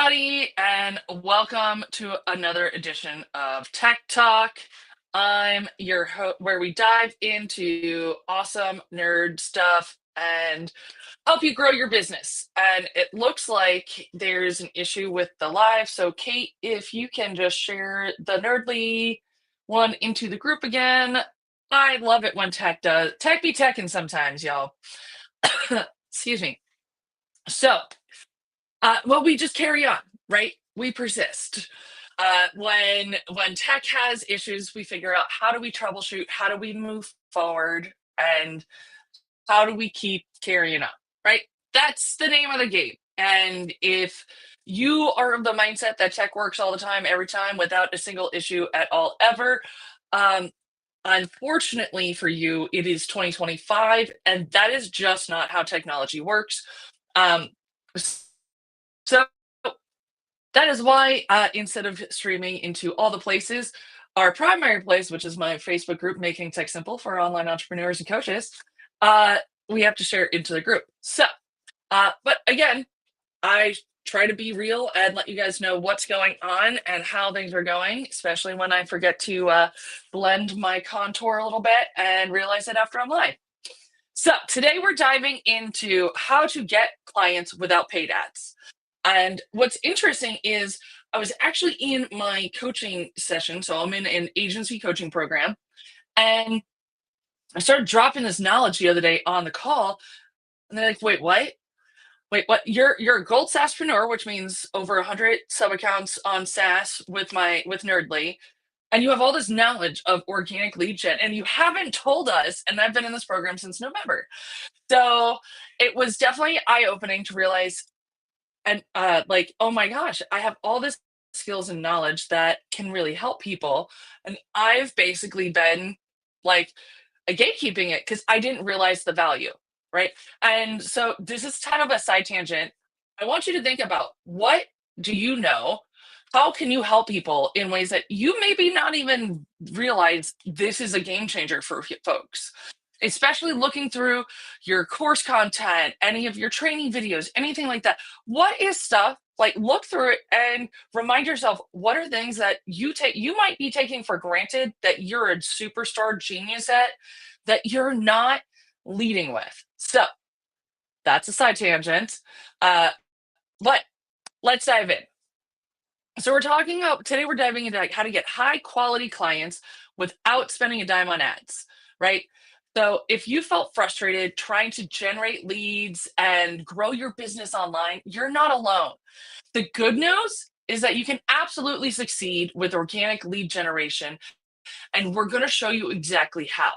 everybody, and welcome to another edition of Tech Talk. I'm your host, where we dive into awesome nerd stuff and help you grow your business. And it looks like there's an issue with the live. So, Kate, if you can just share the Nerdly one into the group again. I love it when tech be teching sometimes, y'all. Excuse me. So, well, we just carry on, right? We persist. When tech has issues, we figure out how do we troubleshoot, how do we move forward, and how do we keep carrying on, right? That's the name of the game. And if you are of the mindset that tech works all the time, every time, without a single issue at all, ever, um, unfortunately for you, it is 2025, and that is just not how technology works. Um, so that is why, instead of streaming into all the places, our primary place, which is my Facebook group, Making Tech Simple for Online Entrepreneurs and Coaches, uh, we have to share it into the group. So, but again, I try to be real and let you guys know what's going on and how things are going, especially when I forget to blend my contour a little bit and realize it after I'm live. So, today we're diving into how to get clients without paid ads. And what's interesting is I was actually in my coaching session. So I'm in an agency coaching program. And I started dropping this knowledge the other day on the call. And they're like, wait, what? Wait, what? You're a gold SaaSpreneur, which means over 100 sub accounts on SaaS with Nerdly. And you have all this knowledge of organic lead gen, and you haven't told us. And I've been in this program since November. So it was definitely eye-opening to realize, and like, oh my gosh, I have all this skills and knowledge that can really help people, and I've basically been like a gatekeeping it because I didn't realize the value, right? And so this is kind of a side tangent. I want you to think about, what do you know, how can you help people in ways that you maybe not even realize this is a game changer for folks, especially looking through your course content, any of your training videos, anything like that. What is stuff, like, look through it and remind yourself, what are things that you might be taking for granted that you're a superstar genius at, that you're not leading with. So that's a side tangent. But let's dive in. So we're diving into, like, how to get high quality clients without spending a dime on ads, right? So if you felt frustrated trying to generate leads and grow your business online, you're not alone. The good news is that you can absolutely succeed with organic lead generation, and we're going to show you exactly how.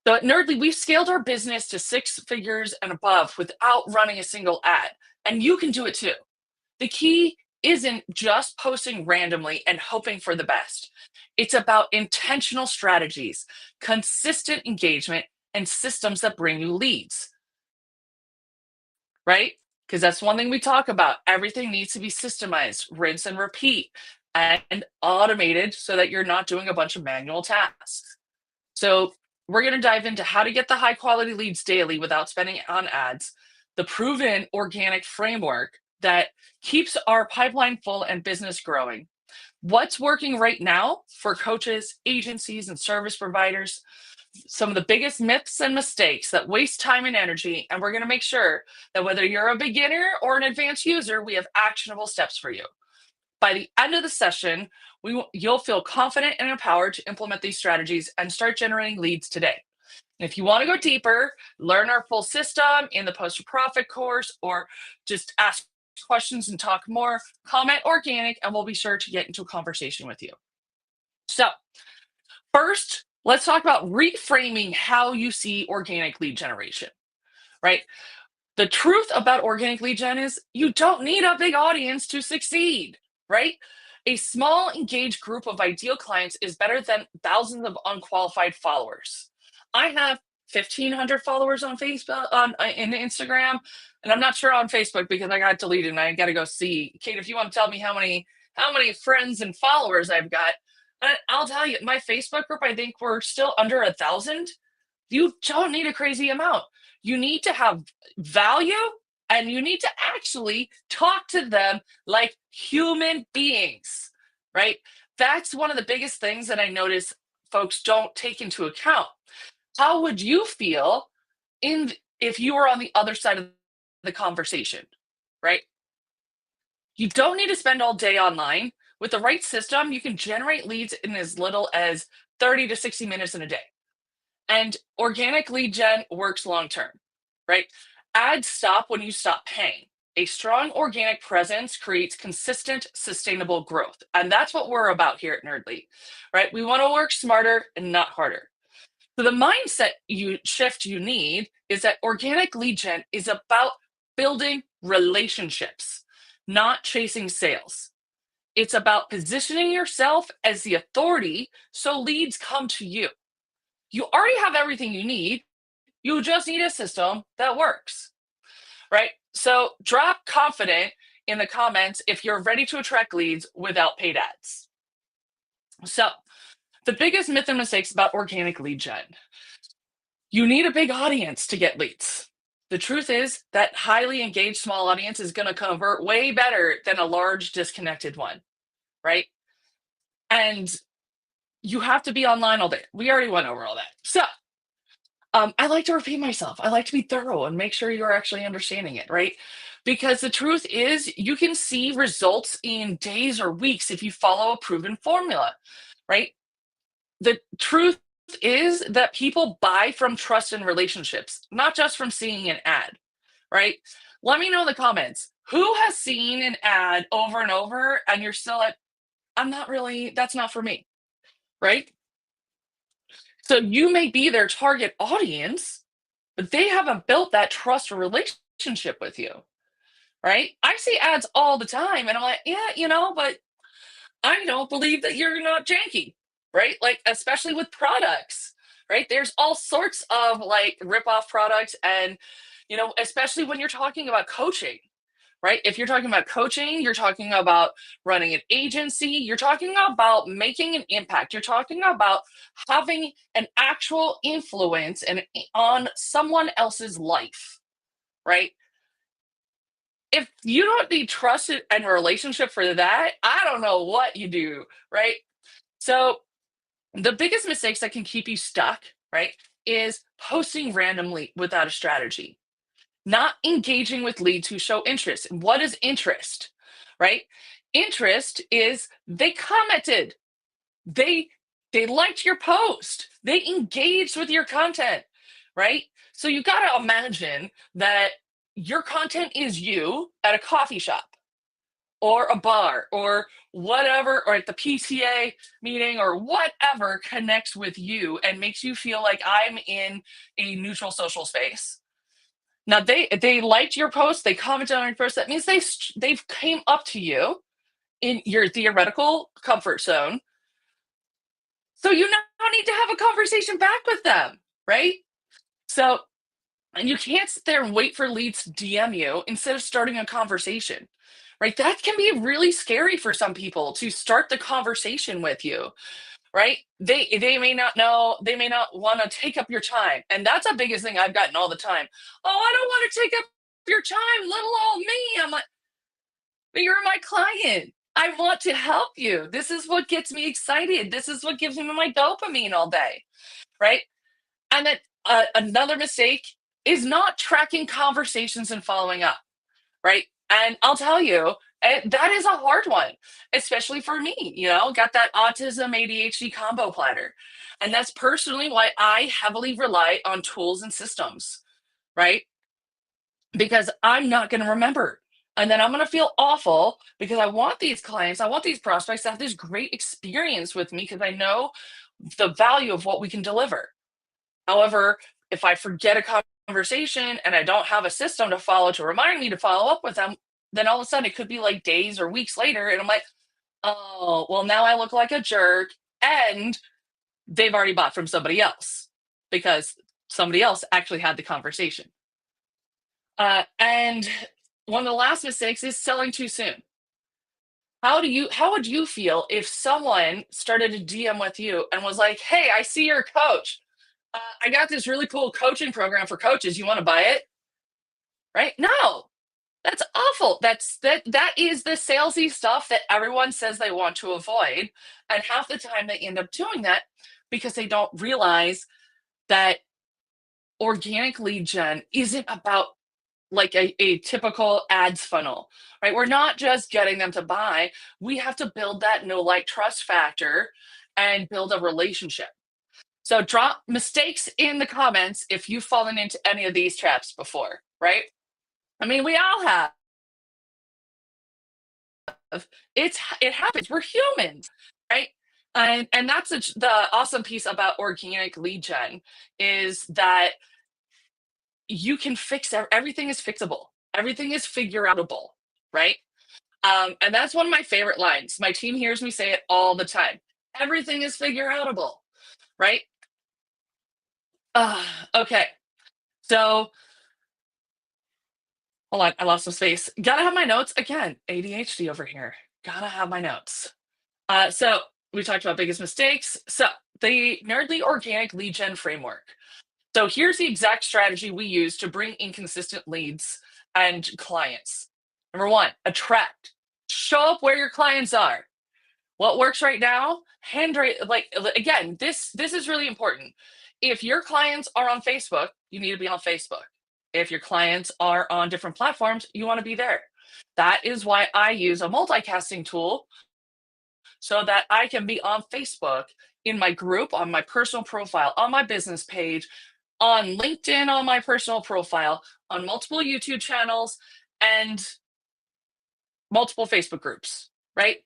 So at Nerdly, we've scaled our business to six figures and above without running a single ad, and you can do it too. The key isn't just posting randomly and hoping for the best. It's about intentional strategies, consistent engagement, and systems that bring you leads, right? Because that's one thing we talk about. Everything needs to be systemized, rinse and repeat, and automated so that you're not doing a bunch of manual tasks. So, we're going to dive into how to get the high quality leads daily without spending on ads, the proven organic framework that keeps our pipeline full and business growing, what's working right now for coaches, agencies, and service providers, some of the biggest myths and mistakes that waste time and energy. And we're going to make sure that whether you're a beginner or an advanced user, we have actionable steps for you. By the end of the session, you'll feel confident and empowered to implement these strategies and start generating leads today. And if you want to go deeper, learn our full system in the Post to Profit course, or just ask questions and talk more, comment organic, and we'll be sure to get into a conversation with you. So, first, let's talk about reframing how you see organic lead generation, right? The truth about organic lead gen is you don't need a big audience to succeed, right? A small engaged group of ideal clients is better than thousands of unqualified followers. I have 1,500 followers on Facebook, on in Instagram, and I'm not sure on Facebook because I got deleted and I got to go see. Kate, if you want to tell me how many friends and followers I've got, I'll tell you, my Facebook group, I think we're still under 1,000. You don't need a crazy amount. You need to have value and you need to actually talk to them like human beings, right? That's one of the biggest things that I notice folks don't take into account. How would you feel if you were on the other side of the conversation, right? You don't need to spend all day online. With the right system, you can generate leads in as little as 30 to 60 minutes in a day. And organic lead gen works long term, right? Ads stop when you stop paying. A strong organic presence creates consistent, sustainable growth. And that's what we're about here at Nerdly, right? We want to work smarter and not harder. So the mindset shift you need is that organic lead gen is about building relationships, not chasing sales. It's about positioning yourself as the authority so leads come to you. You already have everything you need. You just need a system that works, right? So drop confident in the comments if you're ready to attract leads without paid ads. So the biggest myth and mistakes about organic lead gen. You need a big audience to get leads. The truth is that highly engaged small audience is going to convert way better than a large disconnected one, right? And you have to be online all day. We already went over all that. So I like to repeat myself. I like to be thorough and make sure you're actually understanding it, right? Because the truth is, you can see results in days or weeks if you follow a proven formula, right? The truth is that people buy from trust and relationships, not just from seeing an ad, right? Let me know in the comments who has seen an ad over and over and you're still like, I'm not really, that's not for me, right? So you may be their target audience, but they haven't built that trust or relationship with you, right? I see ads all the time and I'm like, yeah, but I don't believe that you're not janky, right? Like, especially with products, right? There's all sorts of like rip-off products. And, especially when you're talking about coaching, right? If you're talking about coaching, you're talking about running an agency, you're talking about making an impact, you're talking about having an actual influence on someone else's life, right? If you don't need trust and a relationship for that, I don't know what you do, right? So the biggest mistakes that can keep you stuck, right, is posting randomly without a strategy, not engaging with leads who show interest. What is interest, right? Interest is they commented, they they liked your post, they engaged with your content, right? So you got to imagine that your content is you at a coffee shop or a bar or whatever, or at the PTA meeting or whatever connects with you and makes you feel like I'm in a neutral social space. Now they liked your post, they commented on your post. That means they've came up to you in your theoretical comfort zone. So you now need to have a conversation back with them, right? So, and you can't sit there and wait for leads to DM you instead of starting a conversation, right? That can be really scary for some people to start the conversation with you, right? They may not know, they may not want to take up your time. And that's a biggest thing I've gotten all the time. Oh, I don't want to take up your time, little old me. I'm like, but you're my client. I want to help you. This is what gets me excited. This is what gives me my dopamine all day, right? And then another mistake is not tracking conversations and following up, right? And I'll tell you, that is a hard one, especially for me. Got that autism ADHD combo platter. And that's personally why I heavily rely on tools and systems, right? Because I'm not going to remember. And then I'm going to feel awful because I want these clients, I want these prospects to have this great experience with me because I know the value of what we can deliver. However, if I forget a conversation and I don't have a system to follow to remind me to follow up with them, then all of a sudden it could be like days or weeks later. And I'm like, oh, well, now I look like a jerk. And they've already bought from somebody else because somebody else actually had the conversation. And one of the last mistakes is selling too soon. How would you feel if someone started a DM with you and was like, hey, I see you're a coach. I got this really cool coaching program for coaches. You want to buy it? Right? No. that is the salesy stuff that everyone says they want to avoid. And half the time they end up doing that because they don't realize that organic lead gen isn't about like a typical ads funnel, right? We're not just getting them to buy. We have to build that no like trust factor and build a relationship. So drop mistakes in the comments if you've fallen into any of these traps before, right? I mean, we all have. It happens. We're humans, right? And that's the awesome piece about organic lead gen is that you can fix everything is fixable. Everything is figure outable, right? And that's one of my favorite lines. My team hears me say it all the time. Everything is figure outable, right? Okay. So hold on, I lost some space. Gotta have my notes again. ADHD over here. Gotta have my notes. So we talked about biggest mistakes. So the Nerdly Organic Lead Gen Framework. So here's the exact strategy we use to bring inconsistent leads and clients. Number one, attract. Show up where your clients are. What works right now? Like again, this is really important. If your clients are on Facebook, you need to be on Facebook. If your clients are on different platforms, you want to be there. That is why I use a multicasting tool so that I can be on Facebook in my group, on my personal profile, on my business page, on LinkedIn, on my personal profile, on multiple YouTube channels, and multiple Facebook groups, right?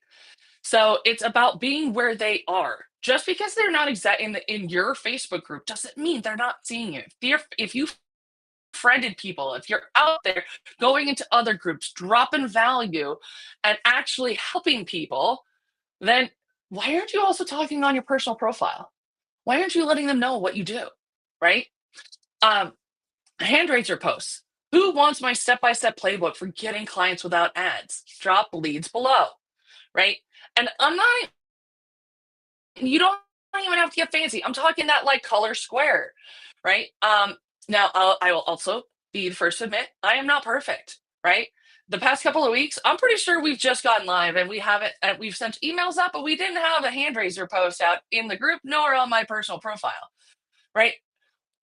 So it's about being where they are. Just because they're not exact in your Facebook group doesn't mean they're not seeing you. If you friended people, if you're out there going into other groups, dropping value, and actually helping people, then why aren't you also talking on your personal profile? Why aren't you letting them know what you do? Right? Um, Hand raiser posts. Who wants my step-by-step playbook for getting clients without ads? Drop leads below, right? And I'm not, you don't even have to get fancy. I'm talking that like color square, right? Now I will also be the first to admit I am not perfect, right? The past couple of weeks, I'm pretty sure we've just gotten live and we haven't, we've sent emails up, but we didn't have a hand raiser post out in the group nor on my personal profile, right?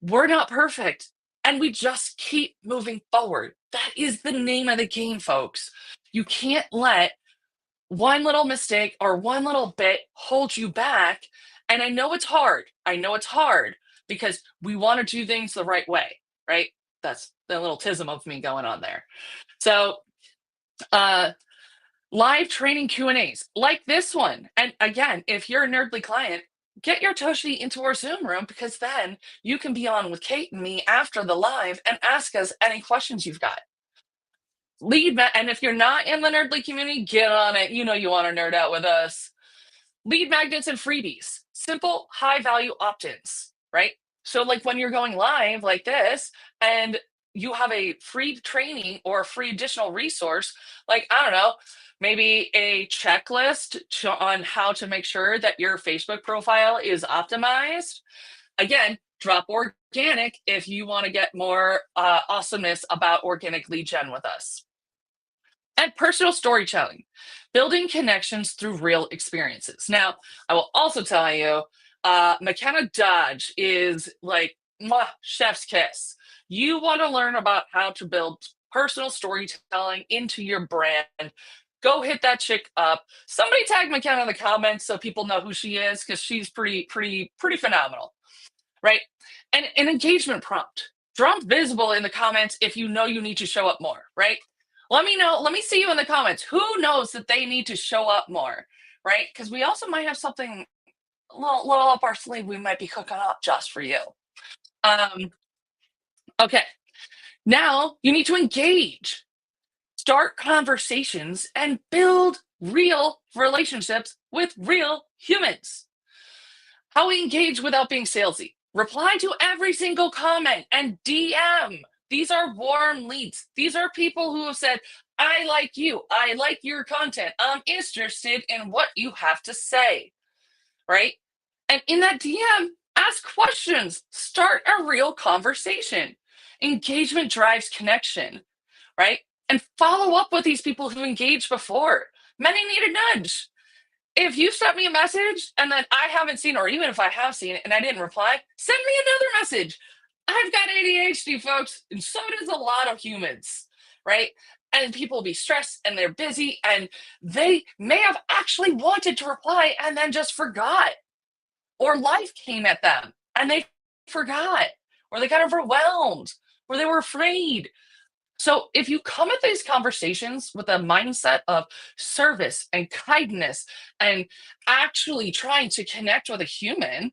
We're not perfect and we just keep moving forward. That is the name of the game, folks. You can't let one little mistake or one little bit hold you back. And I know it's hard. I know it's hard because we want to do things the right way, right? That's the little tism of me going on there. So, uh, live training Q&As like this one. And again, if you're a Nerdly client, get your Toshi into our Zoom room because then you can be on with Kate and me after the live and ask us any questions you've got. And if you're not in the Nerdly community, get on it. You know you want to nerd out with us. Lead magnets and freebies, simple, high value opt ins, right? So, like when you're going live like this and you have a free training or a free additional resource, like, I don't know, maybe a checklist on how to make sure that your Facebook profile is optimized. Again, drop organic if you want to get more awesomeness about organic lead gen with us. And personal storytelling, building connections through real experiences. Now, I will also tell you, McKenna Dodge is like mwah, chef's kiss. You want to learn about how to build personal storytelling into your brand. Go hit that chick up. Somebody tag McKenna in the comments so people know who she is because she's pretty phenomenal, right? And an engagement prompt. Drop visible in the comments if you know you need to show up more, right? Let me know. Let me see you in the comments. Who knows that they need to show up more, right? Because we also might have something little up our sleeve we might be cooking up just for you. Okay. Now you need to engage, start conversations, and build real relationships with real humans. How we engage without being salesy. Reply to every single comment and DM. These are warm leads. These are people who have said, I like you. I like your content. I'm interested in what you have to say. Right? And in that DM, ask questions. Start a real conversation. Engagement drives connection. Right? and follow up with these people who engaged before. Many need a nudge. If you sent me a message and then I haven't seen, or even if I have seen it and I didn't reply, send me another message. I've got ADHD, folks, and so does a lot of humans, right? And people be stressed and they're busy and they may have actually wanted to reply and then just forgot, or life came at them and they forgot, or they got overwhelmed, or they were afraid. So if you come at these conversations with a mindset of service and kindness and actually trying to connect with a human,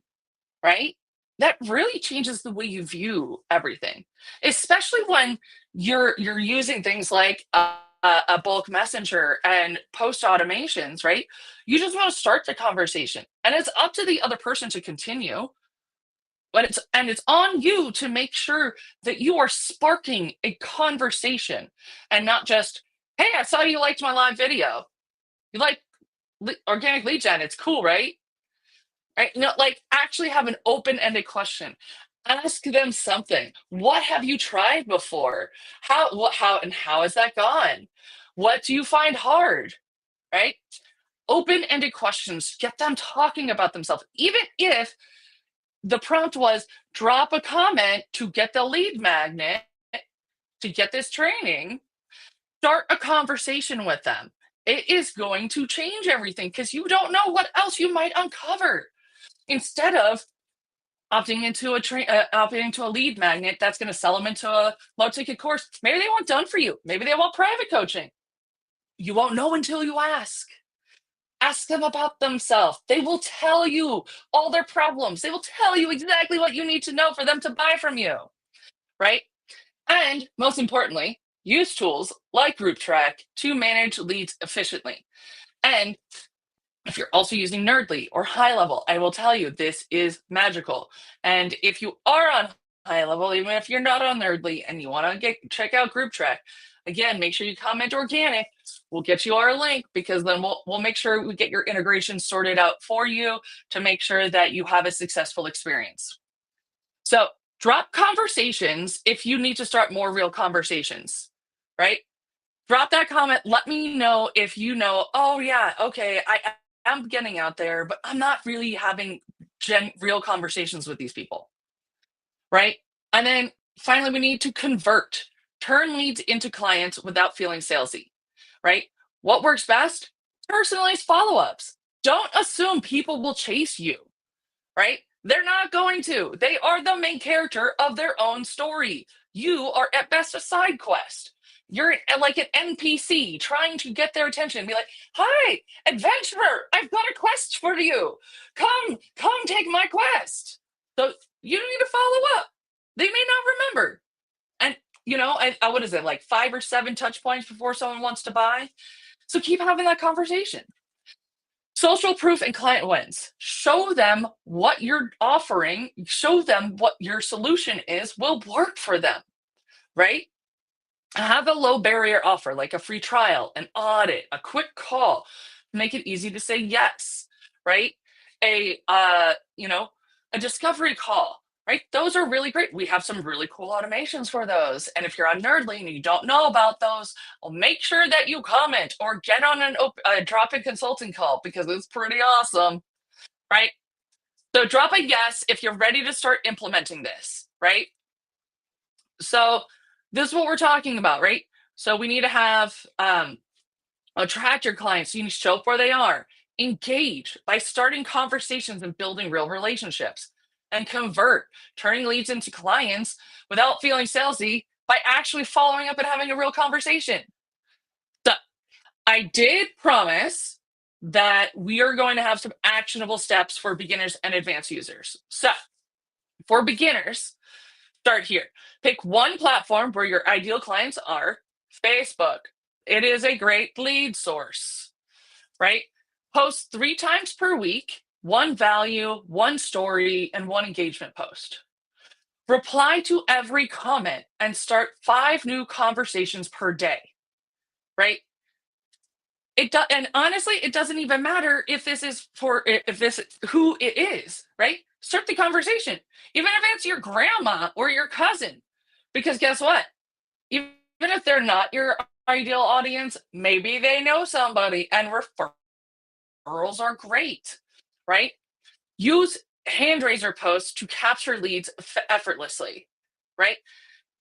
right? That really changes the way you view everything, especially when you're using things like a bulk messenger and post automations, right? You just want to start the conversation, and it's up to the other person to continue, but it's on you to make sure that you are sparking a conversation and not just, hey, I saw you liked my live video. You like organic lead gen, it's cool, right? Right? No, like actually have an open-ended question. Ask them something. What have you tried before? How has that gone? What do you find hard? Right? Open-ended questions. Get them talking about themselves. Even if the prompt was drop a comment to get the lead magnet to get this training, start a conversation with them. It is going to change everything because you don't know what else you might uncover. Instead of opting into a lead magnet that's going to sell them into a low ticket course. Maybe they want done for you. Maybe they want private coaching. You won't know until you ask. Ask them about themselves. They will tell you all their problems. They will tell you exactly what you need to know for them to buy from you, right? And most importantly, use tools like GroupTrack to manage leads efficiently. And if you're also using Nerdly or High Level, I will tell you this is magical. And if you are on High Level, even if you're not on Nerdly and you want to check out GroupTrack, again, make sure you comment organic. We'll get you our link because then we'll make sure we get your integration sorted out for you to make sure that you have a successful experience. So drop conversations if you need to start more real conversations, right? Drop that comment. Let me know if you know, oh, yeah, okay, I am getting out there, but I'm not really having real conversations with these people, right? And then finally, we need to convert, turn leads into clients without feeling salesy, right? What works best? Personalized follow ups. Don't assume people will chase you, right? They're not going to. They are the main character of their own story. You are at best a side quest. You're like an NPC trying to get their attention. Be like, "Hi, adventurer! I've got a quest for you. Come, take my quest." So you need to follow up. They may not remember, and what is it, like 5 or 7 touch points before someone wants to buy? So keep having that conversation. Social proof and client wins. Show them what you're offering, show them what your solution is will work for them, right? Have a low barrier offer like a free trial, an audit, a quick call. Make it easy to say yes, right? A discovery call, right? Those are really great. We have some really cool automations for those. And if you're on Nerdly and you don't know about those, well, make sure that you comment or get on a drop-in consulting call because it's pretty awesome, right? So drop a yes if you're ready to start implementing this, right? So this is what we're talking about, right? So we need to have attract your clients. So you need to show up where they are. Engage by starting conversations and building real relationships. And convert, turning leads into clients without feeling salesy by actually following up and having a real conversation. So I did promise that we are going to have some actionable steps for beginners and advanced users. So for beginners, start here. Pick one platform where your ideal clients are. Facebook. It is a great lead source, right? Post 3 times per week, one value, one story, and one engagement post. Reply to every comment and start 5 new conversations per day, right? And honestly, it doesn't even matter if this is who it is, right? Start the conversation, even if it's your grandma or your cousin, because guess what? Even if they're not your ideal audience, maybe they know somebody, and referrals are great, right? Use hand raiser posts to capture leads effortlessly, right?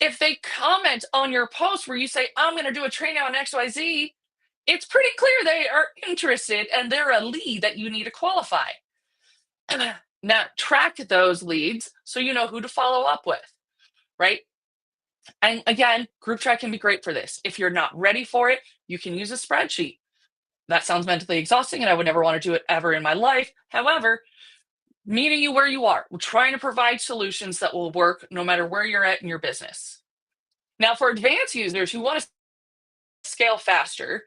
If they comment on your post where you say, I'm going to do a training on XYZ, it's pretty clear they are interested and they're a lead that you need to qualify. Now, track those leads so you know who to follow up with, right? And again, group chat can be great for this. If you're not ready for it, you can use a spreadsheet. That sounds mentally exhausting, and I would never want to do it ever in my life. However, meeting you where you are, we're trying to provide solutions that will work no matter where you're at in your business. Now, for advanced users who want to scale faster,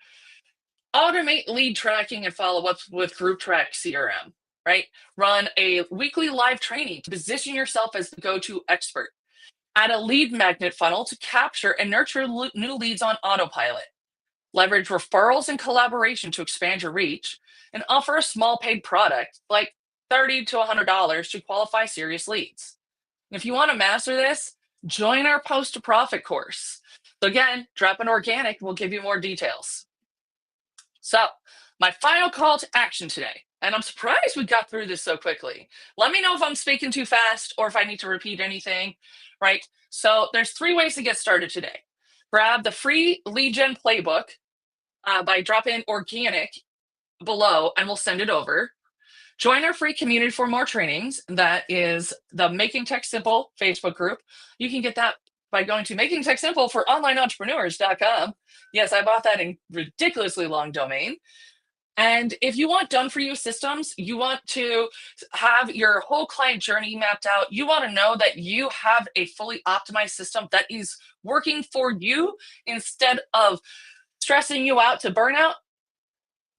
automate lead tracking and follow up with GroupTrack CRM, right? Run a weekly live training to position yourself as the go-to expert. Add a lead magnet funnel to capture and nurture new leads on autopilot. Leverage referrals and collaboration to expand your reach, and offer a small paid product like $30 to $100 to qualify serious leads. If you want to master this, join our Post to Profit course. So again, drop an organic, we'll give you more details. So, my final call to action today, and I'm surprised we got through this so quickly. Let me know if I'm speaking too fast or if I need to repeat anything, right? So, there's 3 ways to get started today. Grab the free lead gen playbook by dropping organic below, and we'll send it over. Join our free community for more trainings. That is the Making Tech Simple Facebook group. You can get that by going to Making Tech Simple for onlineentrepreneurs.com. Yes, I bought that in ridiculously long domain. And if you want done for you systems, you want to have your whole client journey mapped out, you want to know that you have a fully optimized system that is working for you instead of stressing you out to burnout,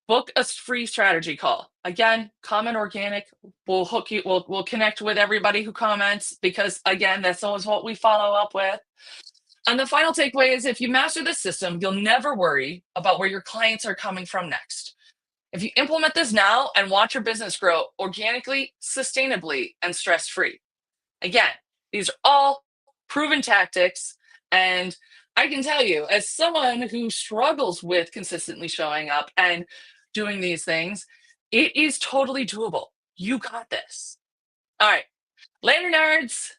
book a free strategy call. Again, comment organic. We'll hook you, we'll connect with everybody who comments, because again, that's always what we follow up with. And the final takeaway is, if you master this system, you'll never worry about where your clients are coming from next. If you implement this now and watch your business grow organically, sustainably, and stress-free. Again, these are all proven tactics. And I can tell you, as someone who struggles with consistently showing up and doing these things, it is totally doable. You got this. All right. Later, nerds.